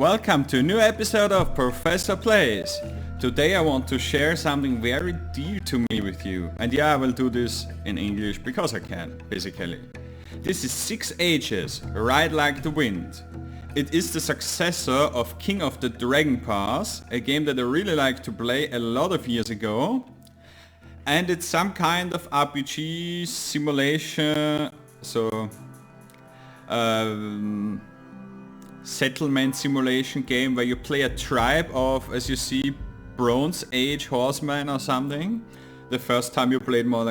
Welcome to a new episode of Professor Plays. Today I want to share something very dear to me with you. And yeah, I will do this in English because I can, basically. This is 6 Ages, Ride Like the Wind. It is the successor of King of the Dragon Pass, a game that I really liked to play a lot of years ago. And it's some kind of RPG simulation, so settlement simulation game where you play a tribe of, as you see, Bronze Age horsemen or something. The first game you played more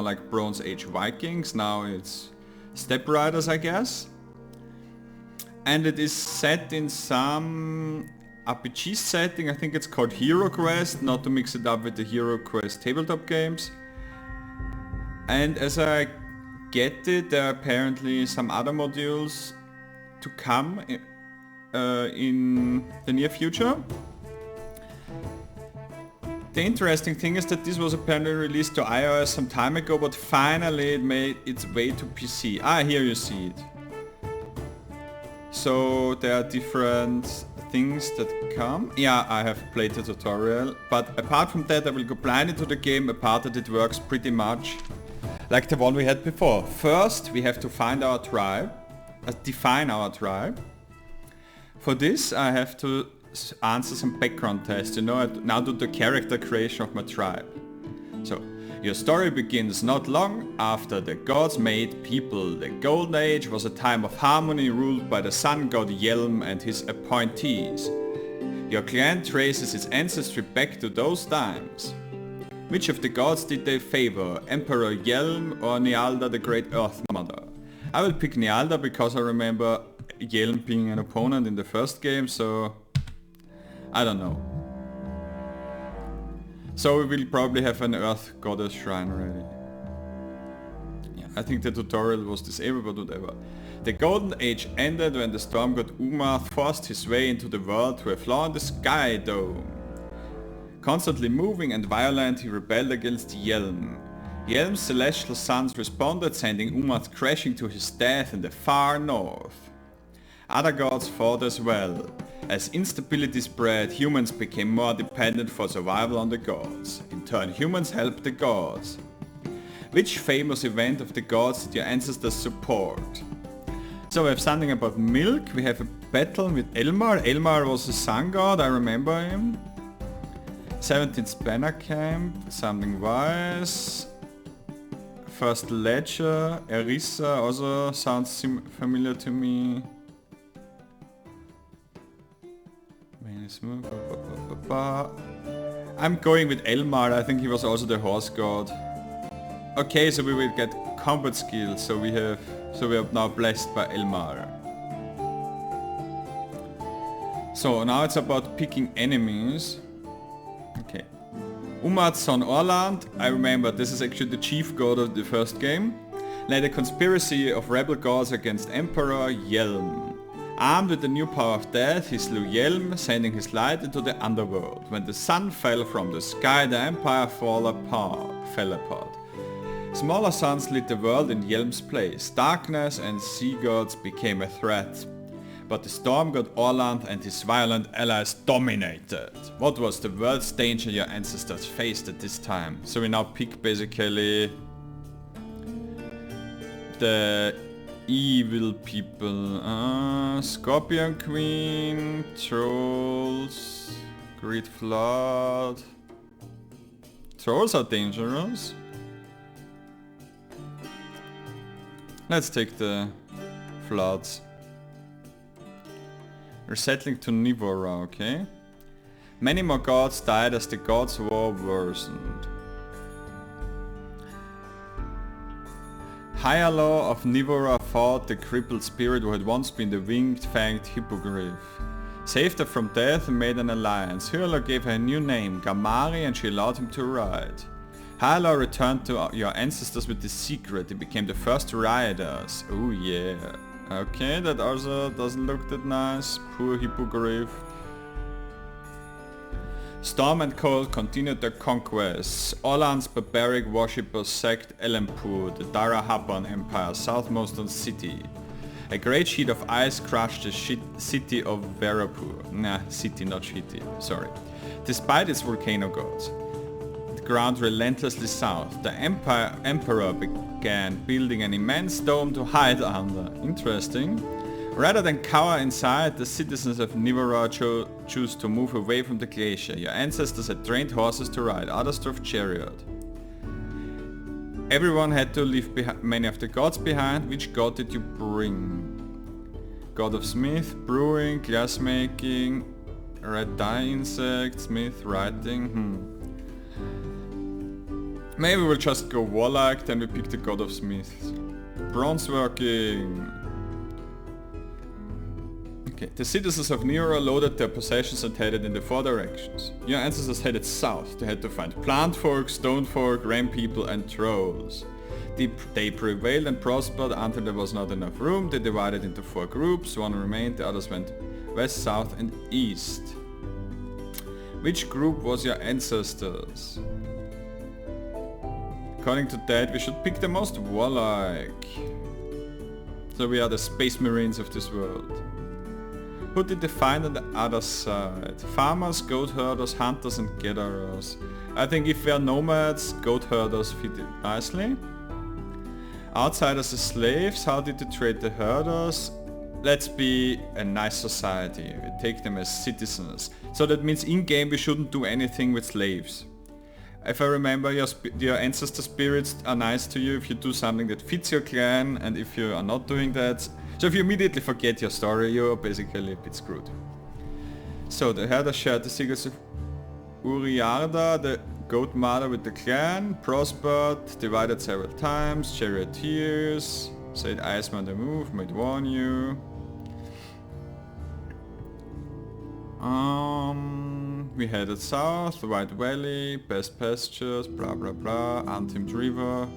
like Bronze Age Vikings. Now it's Step Riders, I guess. And it is set in some RPG setting. I think it's called Hero Quest, not to mix it up with the Hero Quest tabletop games. And as I get it, there are apparently some other modules to come in the near future. The interesting thing is that this was apparently released to iOS some time ago, but finally it made its way to PC. Here you see it. So there are different things that come. Yeah, I have played the tutorial, but apart from that I will go blind into the game, apart that it works pretty much like the one we had before. First, we have to find our tribe, define our tribe. For this, I have to answer some background tests, I now do the character creation of my tribe. So, your story begins not long after the gods made people. The Golden Age was a time of harmony ruled by the sun god Yelm and his appointees. Your clan traces its ancestry back to those times. Which of the gods did they favor, Emperor Yelm or Nialda the Great Earth Mother? I will pick Nialda because I remember Yelm being an opponent in the first game, so I don't know. So we will probably have an Earth Goddess shrine ready. Yeah, I think the tutorial was disabled, but whatever. The Golden Age ended when the storm god Umath forced his way into the world through a flaw in the sky dome. Constantly moving and violent, he rebelled against Yelm. Yelm's celestial sons responded, sending Umath crashing to his death in the far north. Other gods fought as well. As instability spread, humans became more dependent for survival on the gods. In turn, humans helped the gods. Which famous event of the gods did your ancestors support? So we have something about milk, we have a battle with Elmar. Elmar was a sun god, I remember him. 17th Spanner Camp, something wise. First Ledger, Erisa also sounds familiar to me. I'm going with Elmar, I think he was also the horse god. Okay, so we will get combat skills, so we are now blessed by Elmar. So now it's about picking enemies. Okay. Umath's son Orland, I remember this is actually the chief god of the first game, led a conspiracy of rebel gods against Emperor Yelm. Armed with the new power of death, he slew Yelm, sending his light into the underworld. When the sun fell from the sky, the empire fell apart. Smaller suns lit the world in Yelm's place. Darkness and sea gods became a threat. But the storm god Orland and his violent allies dominated. What was the world's danger your ancestors faced at this time? So we now pick basically the evil people. Scorpion Queen, Trolls, Great Flood. Trolls are dangerous. Let's take the Floods. We're settling to Nivora, okay? Many more gods died as the gods' war worsened. Hyalo of Nivora fought the crippled spirit who had once been the winged, fanged hippogriff. Saved her from death and made an alliance. Hyalo gave her a new name, Gamari, and she allowed him to ride. Hyalo returned to your ancestors with the secret. They became the first riders. Oh yeah. Okay, that also doesn't look that nice. Poor hippogriff. Storm and Cold continued their conquests. Orland's barbaric worshippers sacked Elempur, the Dara Hapan Empire's southmost city. A great sheet of ice crushed the city of Verapur. Nah, city, not shitty, sorry. Despite its volcano gods, the ground relentlessly south. The emperor began building an immense dome to hide under. Interesting. Rather than cower inside, the citizens of Nivara choose to move away from the glacier. Your ancestors had trained horses to ride, others drove chariot. Everyone had to leave many of the gods behind. Which god did you bring? God of smith, brewing, glassmaking, red dye insect, smith, writing. Maybe we'll just go warlike, then we pick the god of smiths. Bronze working. Okay, the citizens of Nira loaded their possessions and headed in the 4 directions. Your ancestors headed south. They had to find plant folk, stone folk, ram people and trolls. They prevailed and prospered until there was not enough room. They divided into 4 groups. One remained, the others went west, south and east. Which group was your ancestors? According to that, we should pick the most warlike. So we are the space marines of this world. Who did they find on the other side? Farmers, goat herders, hunters and gatherers. I think if we are nomads, goat herders fit it nicely. Outsiders as slaves, how did they trade the herders? Let's be a nice society. We take them as citizens. So that means in-game we shouldn't do anything with slaves. If I remember, your ancestor spirits are nice to you if you do something that fits your clan, and if you are not doing that, so if you immediately forget your story, you're basically a bit screwed. So the herder shared the secrets of Uriarda, the goat mother with the clan, prospered, divided several times, charioteers, said Iceman the move, might warn you. We headed south, White Valley, best pastures, blah blah blah, untamed river.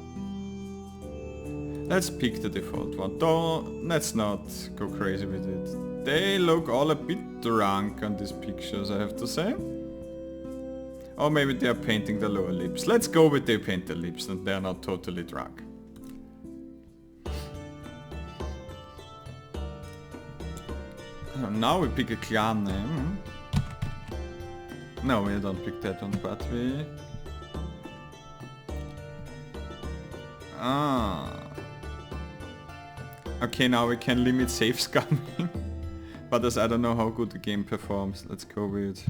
Let's pick the default one. Let's not go crazy with it. They look all a bit drunk on these pictures, I have to say. Or maybe they are painting the lower lips. Let's go with they paint the lips and they are not totally drunk. Now we pick a clan name. No, we don't pick that one, but we... Okay, now we can limit safe scumming. But as I don't know how good the game performs, let's go with...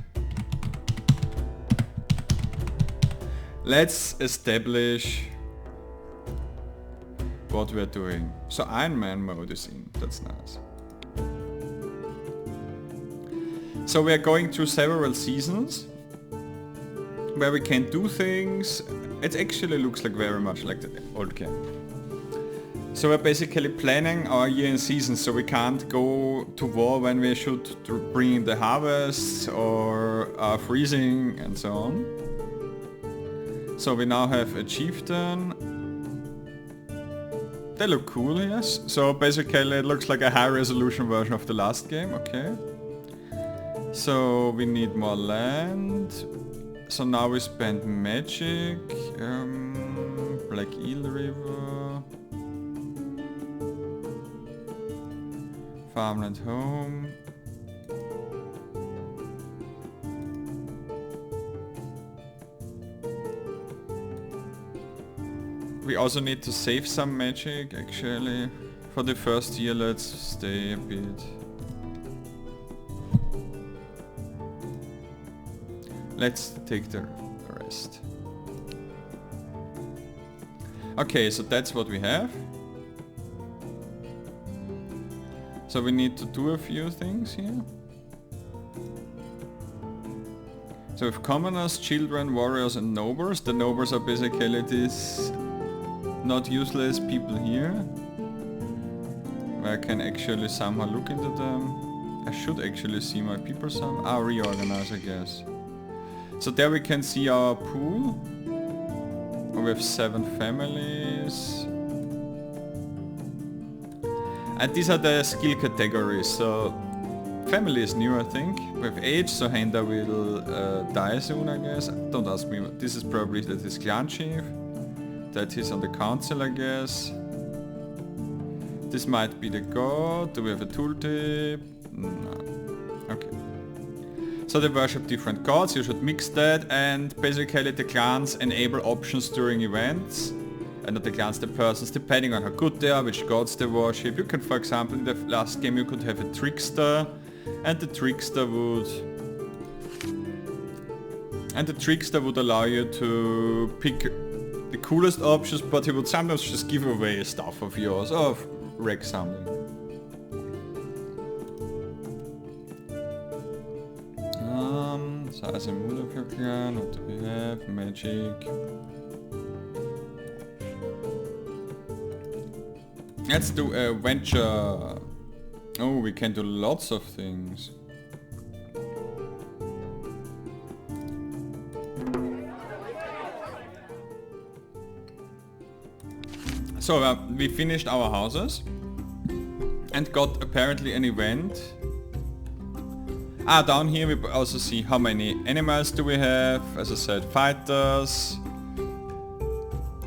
Let's establish what we're doing. So Iron Man mode is in, that's nice. So we are going through several seasons where we can do things. It actually looks like very much like the old game. So we're basically planning our year in seasons, so we can't go to war when we should bring in the harvest or are freezing and so on. So we now have a chieftain. They look cool, yes. So basically it looks like a high resolution version of the last game, okay. So we need more land. So now we spend magic, Black Eel River, farmland home. We also need to save some magic actually. For the first year let's stay a bit. Let's take the rest. Okay, so that's what we have. So we need to do a few things here. So we have commoners, children, warriors and nobles. The nobles are basically these not useless people here. Where I can actually somehow look into them. I should actually see my people some. Reorganize I guess. So there we can see our pool. We have 7 families. And these are the skill categories. So family is new I think. We have age, so Henda will die soon I guess. Don't ask me, this is probably that is clan chief. That is on the council I guess. This might be the god. Do we have a tooltip? No. Okay. So they worship different gods, you should mix that, and basically the clans enable options during events. And not the clans, the persons, depending on how good they are, which gods they worship. You can, for example, in the last game you could have a trickster, and the trickster would allow you to pick the coolest options, but he would sometimes just give away stuff of yours, or wreck something. Size and mood of your clan, what do we have? Magic. Let's do a venture. Oh, we can do lots of things. So we finished our houses and got apparently an event. Down here we also see how many animals do we have. As I said, fighters.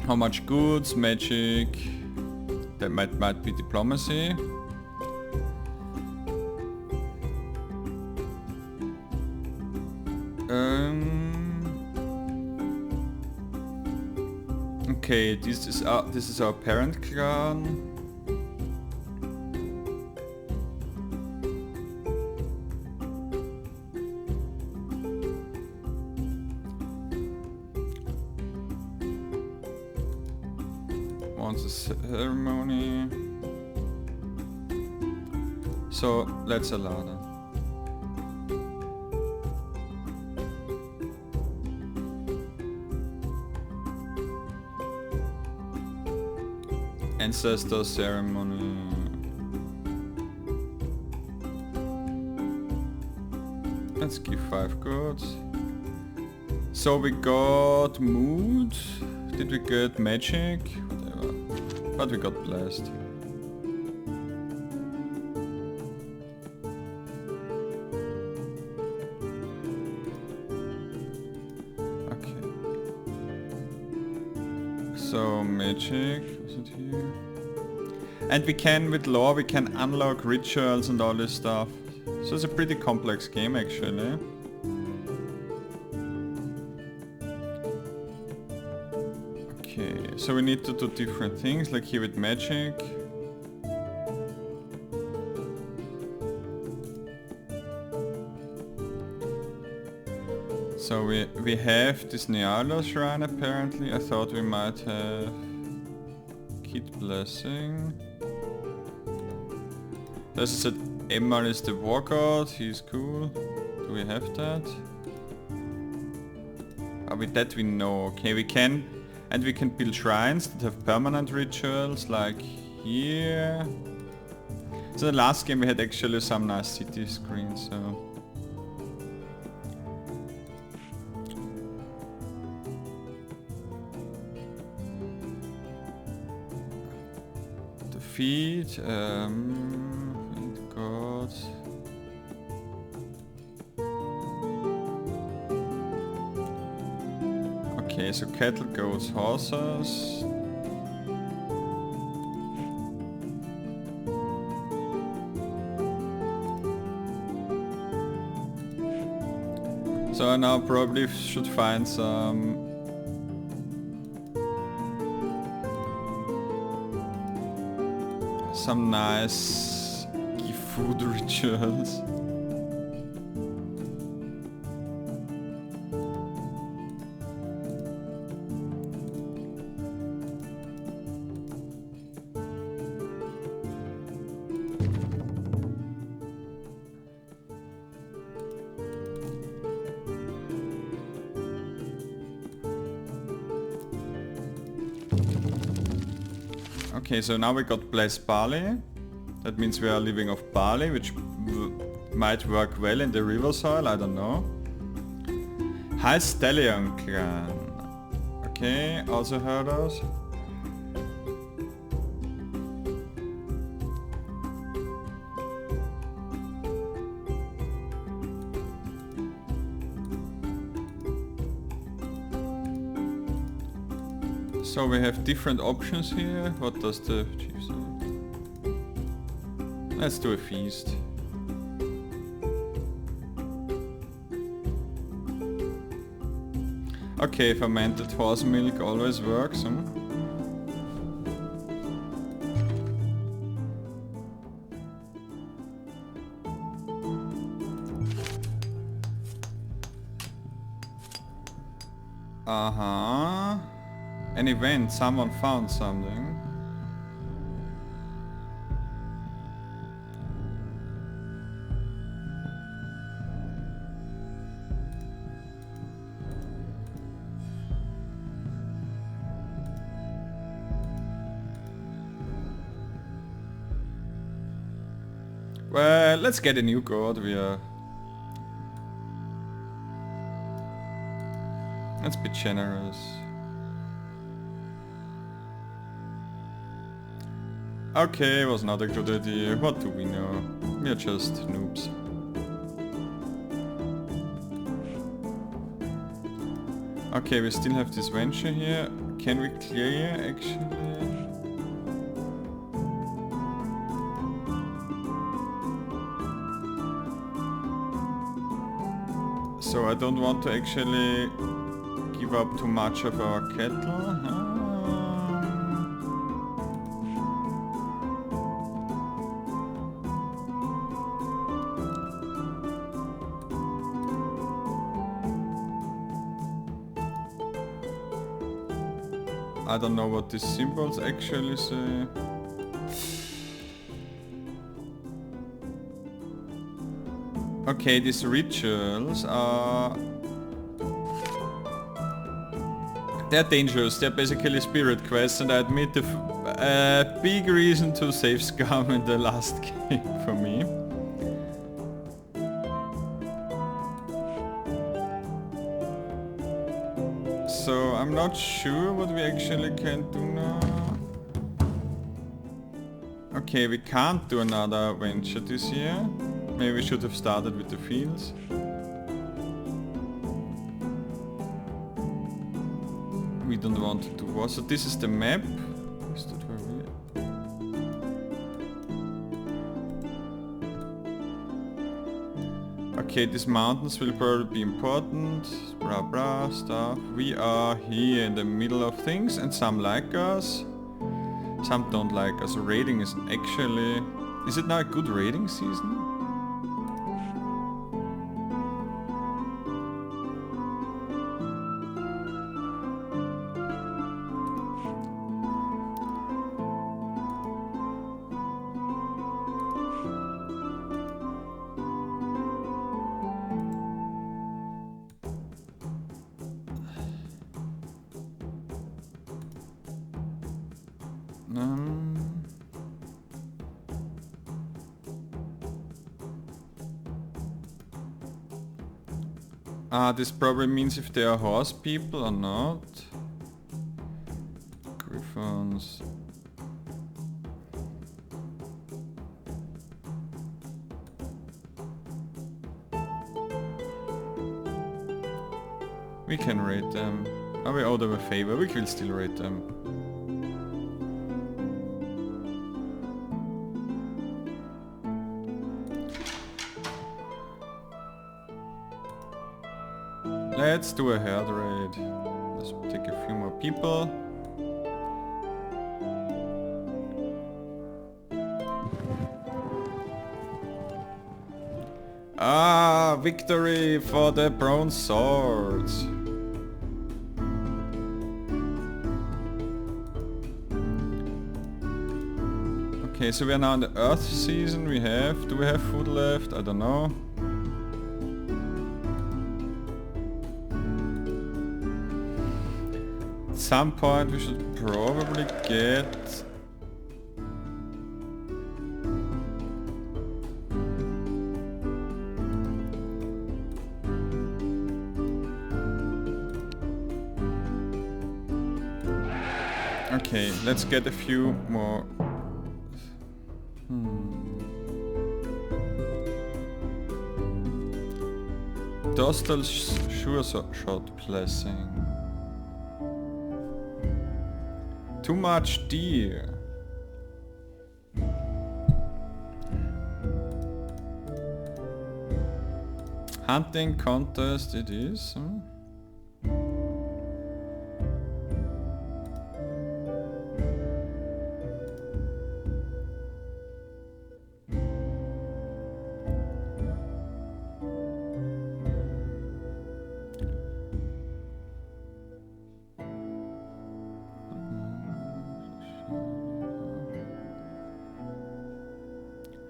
How much goods, magic. That might be diplomacy. Okay, this is our parent clan. Wants a ceremony. So let's allow that. Ancestor ceremony. Let's give 5 goods. So we got mood. Did we get magic? Whatever. But we got blessed. Okay. So magic. Was it here? And we can, with lore, we can unlock rituals and all this stuff. So it's a pretty complex game actually. Okay, so we need to do different things, like here with magic. So we have this Nyala shrine apparently. I thought we might have Kid Blessing. This is Emmal is the war god, he's cool. Do we have that? With that we know. Okay, we can. And we can build shrines that have permanent rituals, like here. So the last game we had actually some nice city screens, so... Defeat, God. Okay, so cattle, goats, horses. So I now probably should find some nice give food rituals. Okay, so now we got Bless Barley. That means we are living off barley, which might work well in the river soil, I don't know. High Stallion Clan. Okay, also heard us. So we have different options here. What does the chief say? Let's do a feast. Okay, fermented horse milk always works, huh? Uh-huh. An event, someone found something. Well, let's get a new god. Let's be generous. Okay, was not a good idea. What do we know? We're just noobs. Okay, we still have this venture here. Can we clear actually? So I don't want to actually give up too much of our cattle. I don't know what these symbols actually say. Okay, these rituals are... they're dangerous, they're basically spirit quests, and I admit a big reason to save Scum in the last game for me. So I'm not sure what we actually can do now. Okay, we can't do another venture this year. Maybe we should have started with the fields. We don't want to do war. So this is the map. Is that where we... Okay, these mountains will probably be important. Blah blah stuff. We are here in the middle of things, and some like us. Some don't like us. Raiding is actually... is it now a good raiding season? This probably means if they are horse people or not. Griffons. We can raid them. Oh, we owe them a favor, we will still raid them. Let's do a herd raid. Let's take a few more people. Ah, victory for the bronze swords. Okay, so we are now in the Earth season. Do we have food left? I don't know. At some point we should probably get... Okay, let's get a few more. Dostal sure shot blessing. Too much deer. Hunting contest it is.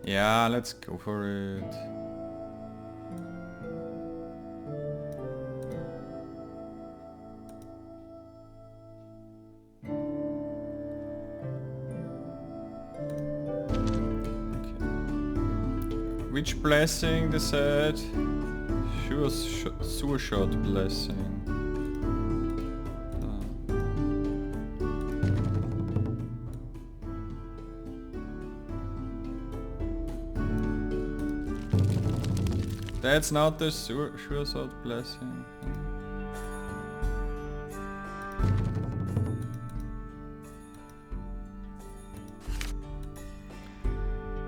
Yeah, let's go for it. Which blessing they said? Sure shot blessing. That's not the sure shot blessing.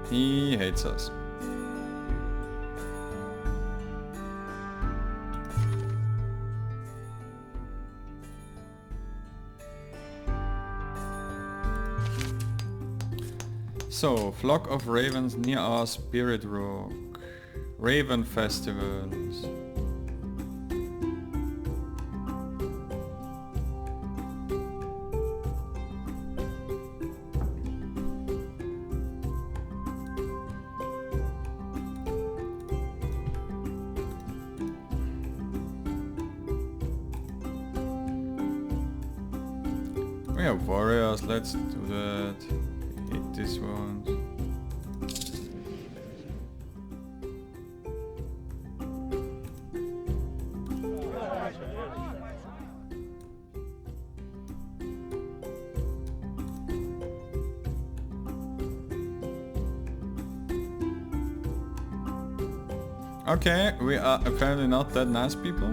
He hates us. So, flock of ravens near our spirit rock. Raven festivals. We have warriors, let's do that. Hit this one. Okay, we are apparently not that nice people.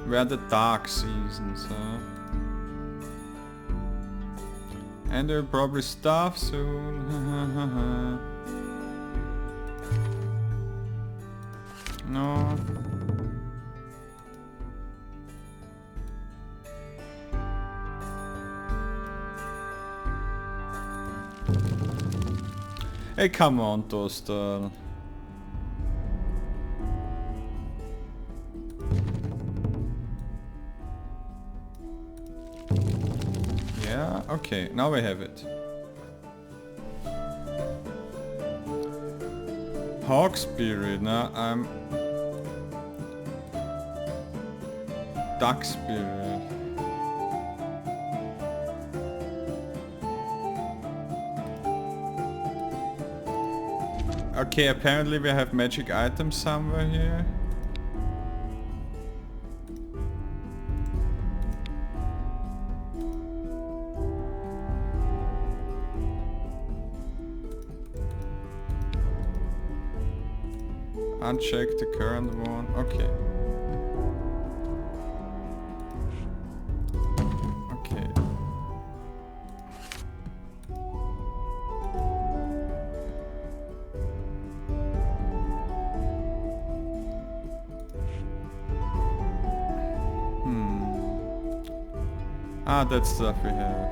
We are the dark seasons, and they'll probably starve soon. No. Hey, come on, Toaster. Yeah, okay, now we have it. Hawk Spirit, now I'm... Duck Spirit. Okay, apparently we have magic items somewhere here. Uncheck the current one. Okay. Okay. Ah, that stuff we have.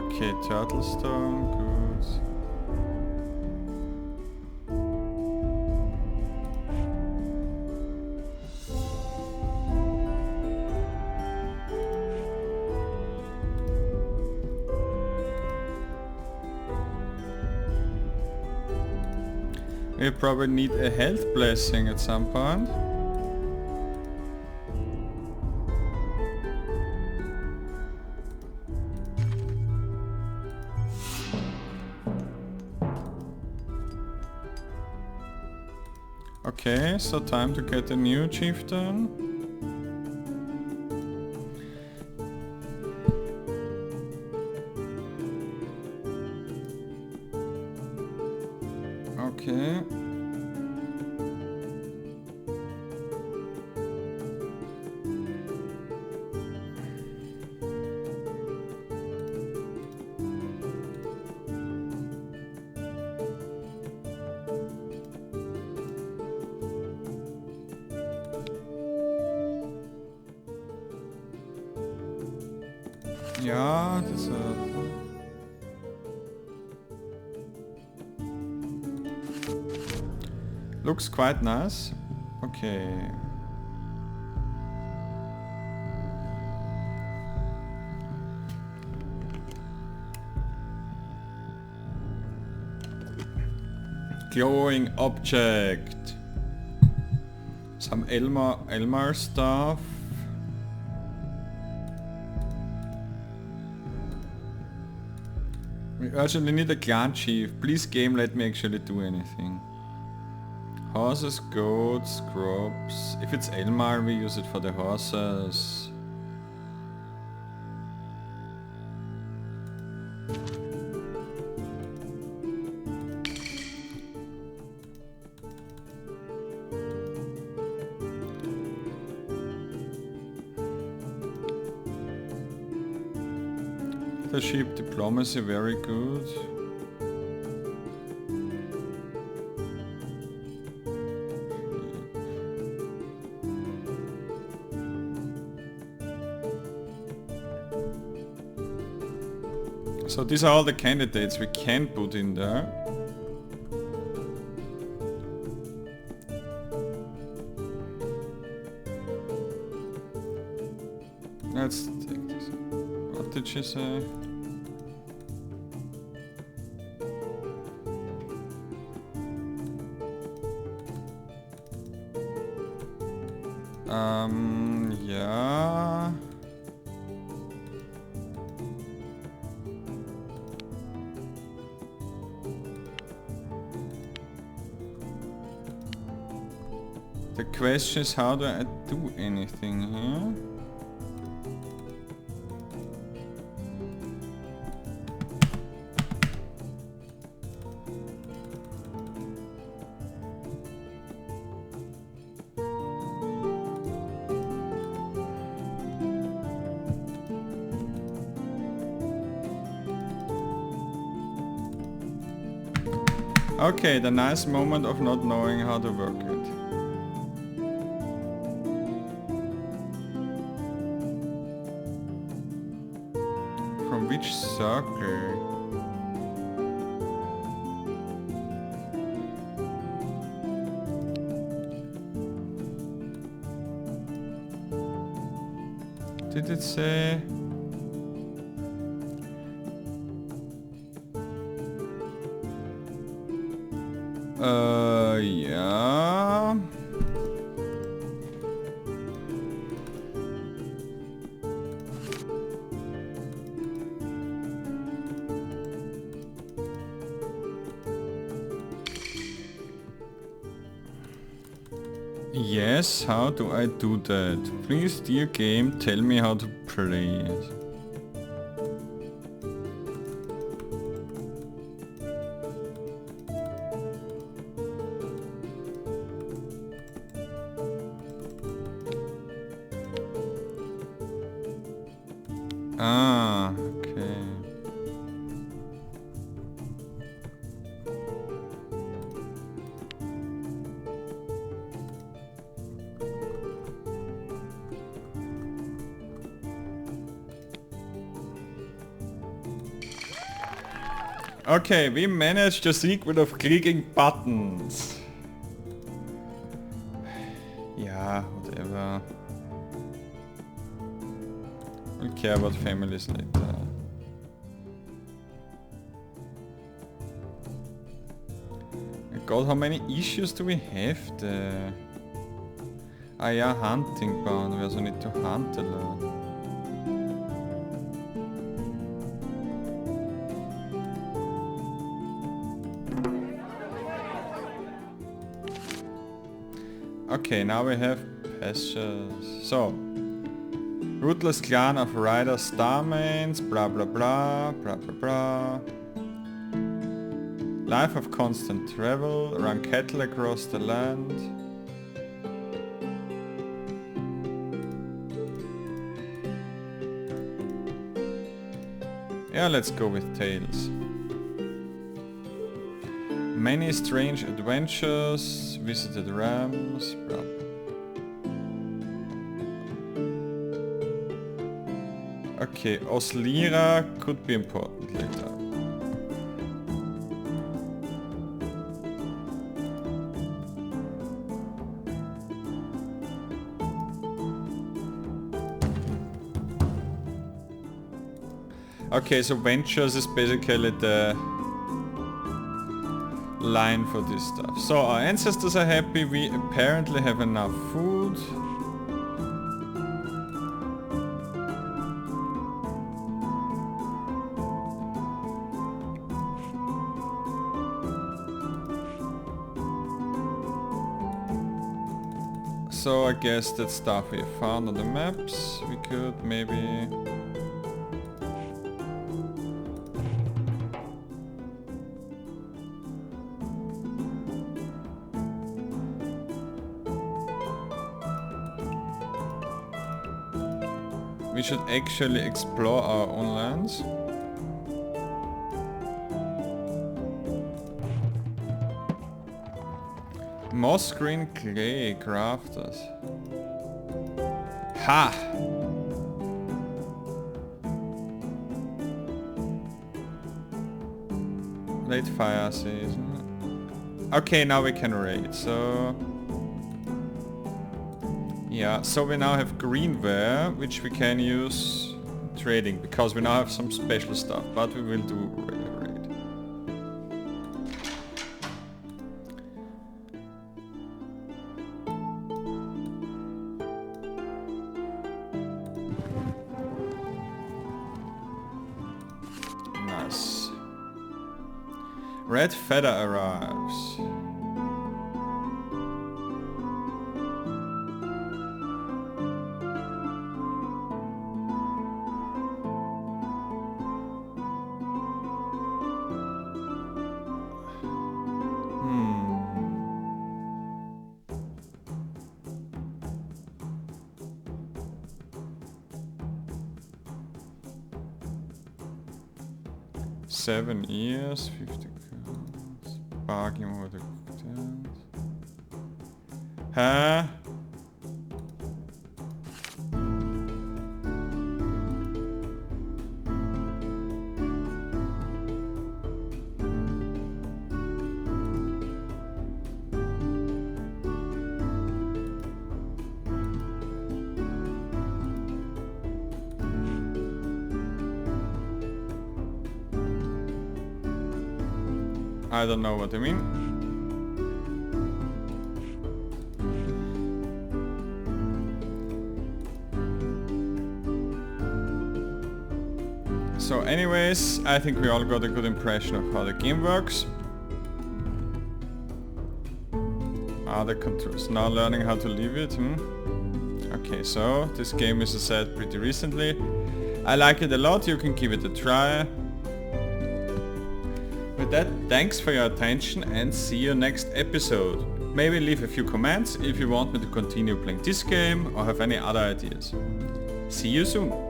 Okay, turtle stone, good. We probably need a health blessing at some point. Okay, so time to get a new chieftain. Okay. Ja, das looks quite nice. Okay. Glowing object. Some Elmar stuff. We urgently need a clan chief. Please game, let me actually do anything. Horses, goats, crops. If it's Elmar, we use it for the horses. Leadership, diplomacy, very good. So these are all the candidates we can put in there. Let's take this. What did she say? Yeah. The question is, how do I do anything here? Okay, the nice moment of not knowing how to work it. From which circle? Did it say? Yeah. Yes, how do I do that? Please, dear game, tell me how to play it. Ah, okay. Okay, we managed the secret of clicking buttons. Yeah, whatever. We'll care about families later. God, how many issues do we have there? Ah ja, hunting bound. We also need to hunt a lot. Okay, now we have pastures. So, rootless clan of riders, starmains, blah blah blah, blah blah blah. Life of constant travel, run cattle across the land. Yeah, let's go with tails. Many strange adventures, visited rams, blah. Okay, Oslira could be important later. Okay, so Ventures is basically the line for this stuff. So our ancestors are happy, we apparently have enough food. So I guess that stuff we found on the maps, we could maybe... We should actually explore our own lands. Moss green clay crafters. Ha! Late fire season. Okay, now we can raid, so... Yeah, so we now have greenware, which we can use trading, because we now have some special stuff, but we will do raid. Nice. Red feather arrives. Seven years, 50 crowns. Bargain with the cocktails. Huh? I don't know what you mean. So anyways, I think we all got a good impression of how the game works. Other controls. Now learning how to leave it. Okay, so this game is set pretty recently. I like it a lot, you can give it a try. With that, thanks for your attention and see you next episode. Maybe leave a few comments if you want me to continue playing this game or have any other ideas. See you soon!